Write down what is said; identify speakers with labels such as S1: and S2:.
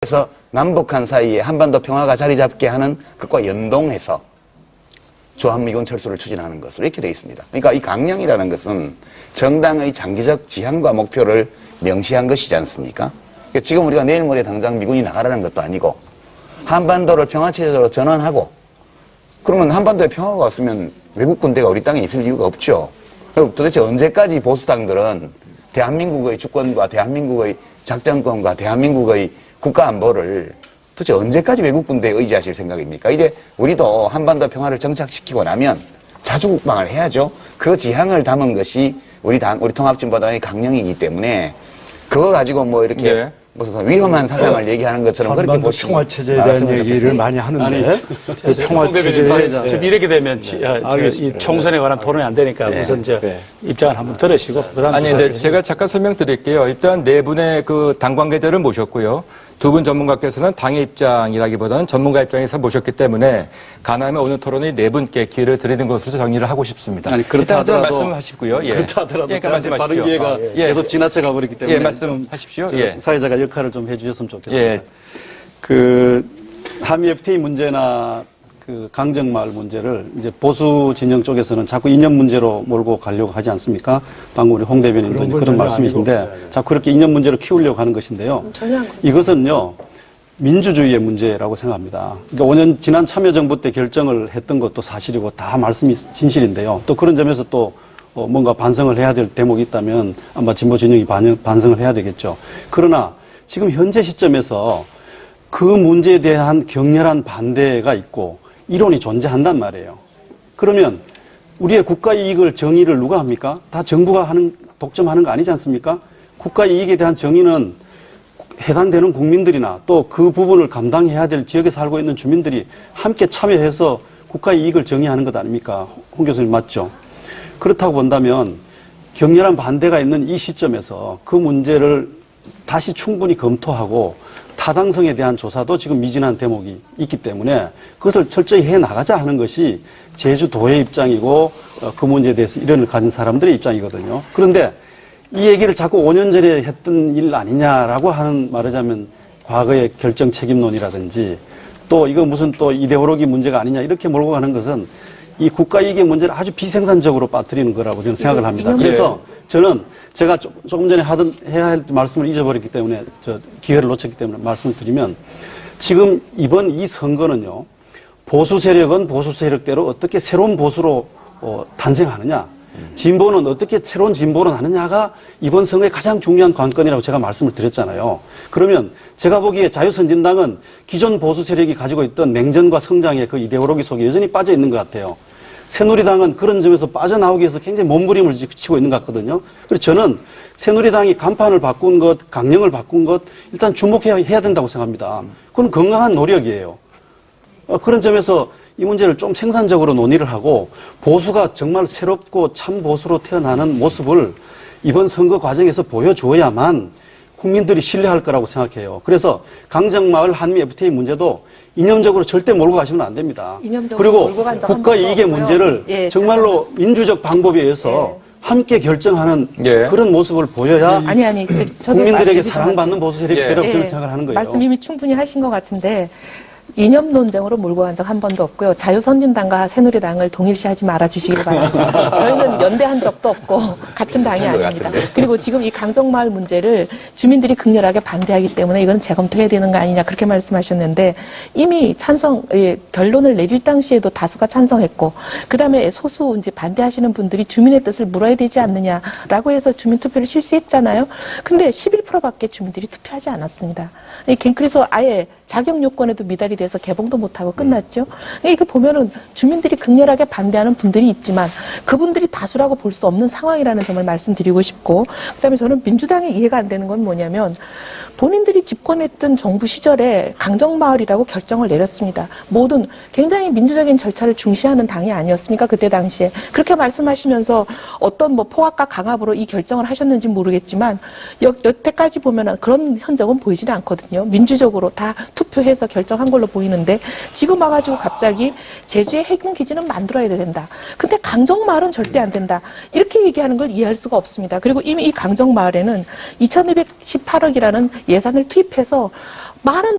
S1: 그래서 남북한 사이에 한반도 평화가 자리 잡게 하는 것과 연동해서 주한미군 철수를 추진하는 것으로 이렇게 되어 있습니다. 그러니까 이 강령이라는 것은 정당의 장기적 지향과 목표를 명시한 것이지 않습니까? 그러니까 지금 우리가 내일 모레 당장 미군이 나가라는 것도 아니고 한반도를 평화체제로 전환하고 그러면 한반도에 평화가 왔으면 외국 군대가 우리 땅에 있을 이유가 없죠. 그럼 도대체 언제까지 보수당들은 대한민국의 주권과 대한민국의 작전권과 대한민국의 국가안보를 도대체 언제까지 외국 군대에 의지하실 생각입니까? 이제 우리도 한반도 평화를 정착시키고 나면 자주국방을 해야죠. 그 지향을 담은 것이 우리 통합진보당의 강령이기 때문에 그거 가지고 뭐 이렇게
S2: 네.
S1: 무슨 위험한 사상을 얘기하는 것처럼 그렇게 보시면
S3: 평화체제에 대한 얘기를 많이 하는데 평화체제에
S4: 지금 이렇게 되면 이 총선에 관한 토론이 안 되니까 우선 입장을 한번 들으시고 그다음
S2: 아니 근데 제가 잠깐 설명드릴게요. 일단 네 분의 그 당 관계자를 모셨고요. 두 분 전문가께서는 당의 입장이라기보다는 전문가 입장에서 모셨기 때문에 가능하면 오늘 토론이 네 분께 기회를 드리는 것으로 정리를 하고 싶습니다.
S5: 아니 그렇다 하더라도
S2: 말씀하시고요. 예.
S5: 그렇다 하더라도
S2: 그러니까 말씀하십시오.
S5: 바른 기회가 계속 지나쳐 가버리기 때문에
S2: 말씀하십시오.
S5: 사회자가 역할을 좀 해주셨으면 좋겠습니다.
S2: 예.
S5: 그 한미 FTA 문제나 그 강정마을 문제를 이제 보수 진영 쪽에서는 자꾸 이념 문제로 몰고 가려고 하지 않습니까? 방금 우리 홍 대변인도 그런 말씀이신데 자꾸 그렇게 이념 문제로 키우려고 하는 것인데요. 이것은요 민주주의의 문제라고 생각합니다. 그러니까 5년 지난 참여정부 때 결정을 했던 것도 사실이고 다 말씀이 진실인데요. 또 그런 점에서 또 뭔가 반성을 해야 될 대목이 있다면 아마 진보 진영이 반성을 해야 되겠죠. 그러나 지금 현재 시점에서 그 문제에 대한 격렬한 반대가 있고 이론이 존재한단 말이에요. 그러면 우리의 국가 이익을 정의를 누가 합니까? 다 정부가 독점하는 거 아니지 않습니까? 국가 이익에 대한 정의는 해당되는 국민들이나 또 그 부분을 감당해야 될 지역에 살고 있는 주민들이 함께 참여해서 국가 이익을 정의하는 것 아닙니까? 홍 교수님 맞죠? 그렇다고 본다면 격렬한 반대가 있는 이 시점에서 그 문제를 다시 충분히 검토하고 타당성에 대한 조사도 지금 미진한 대목이 있기 때문에 그것을 철저히 해나가자 하는 것이 제주도의 입장이고 그 문제에 대해서 이론을 가진 사람들의 입장이거든요. 그런데 이 얘기를 자꾸 5년 전에 했던 일 아니냐라고 하는 말하자면 과거의 결정 책임론이라든지 또 이거 무슨 또 이데올로기 문제가 아니냐 이렇게 몰고 가는 것은 이 국가이익의 문제를 아주 비생산적으로 빠뜨리는 거라고 저는 생각을 합니다. 그래서 저는 제가 조금 전에 해야 할 말씀을 잊어버렸기 때문에 기회를 놓쳤기 때문에 말씀을 드리면 지금 이번 이 선거는요 보수 세력은 보수 세력대로 어떻게 새로운 보수로 탄생하느냐 진보는 어떻게 새로운 진보로 하느냐가 이번 선거의 가장 중요한 관건이라고 제가 말씀을 드렸잖아요. 그러면 제가 보기에 자유선진당은 기존 보수 세력이 가지고 있던 냉전과 성장의 그 이데올로기 속에 여전히 빠져 있는 것 같아요. 새누리당은 그런 점에서 빠져나오기 위해서 굉장히 몸부림을 치고 있는 것 같거든요. 그래서 저는 새누리당이 간판을 바꾼 것, 강령을 바꾼 것 일단 주목해야 된다고 생각합니다. 그건 건강한 노력이에요. 그런 점에서 이 문제를 좀 생산적으로 논의를 하고 보수가 정말 새롭고 참 보수로 태어나는 모습을 이번 선거 과정에서 보여주어야만 국민들이 신뢰할 거라고 생각해요. 그래서 강정마을 한미 FTA 문제도 이념적으로 절대 몰고 가시면 안 됩니다. 그리고 국가 이익의 문제를 정말로 민주적 방법에 의해서 함께 결정하는 그런 모습을 보여야 국민들에게 사랑받는 보수 세력이 되라고 저는 생각을 하는 거예요.
S6: 말씀 이미 충분히 하신 것 같은데 이념 논쟁으로 몰고 간 적 한 번도 없고요. 자유선진당과 새누리당을 동일시하지 말아주시길 바랍니다. 저희는 연대한 적도 없고 같은 당이 아닙니다. 그리고 지금 이 강정마을 문제를 주민들이 극렬하게 반대하기 때문에 이건 재검토해야 되는 거 아니냐 그렇게 말씀하셨는데 이미 결론을 내릴 당시에도 다수가 찬성했고 그다음에 소수 이제 반대하시는 분들이 주민의 뜻을 물어야 되지 않느냐라고 해서 주민투표를 실시했잖아요. 근데 11%밖에 주민들이 투표하지 않았습니다. 그래서 아예 자격 요건에도 미달이 돼서 개봉도 못하고 끝났죠. 이거 보면은 주민들이 극렬하게 반대하는 분들이 있지만 그분들이 다수라고 볼 수 없는 상황이라는 점을 말씀드리고 싶고 그다음에 저는 민주당의 이해가 안 되는 건 뭐냐면 본인들이 집권했던 정부 시절에 강정마을이라고 결정을 내렸습니다. 모든 굉장히 민주적인 절차를 중시하는 당이 아니었습니까? 그때 당시에. 그렇게 말씀하시면서 어떤 뭐 포악과 강압으로 이 결정을 하셨는지 모르겠지만 여태까지 보면은 그런 흔적은 보이지는 않거든요. 민주적으로 다 투표해서 결정한 걸로 보이는데 지금 와가지고 갑자기 제주의 해군기지는 만들어야 된다. 근데 강정마을은 절대 안 된다. 이렇게 얘기하는 걸 이해할 수가 없습니다. 그리고 이미 이 강정마을에는 2218억이라는 예산을 투입해서 많은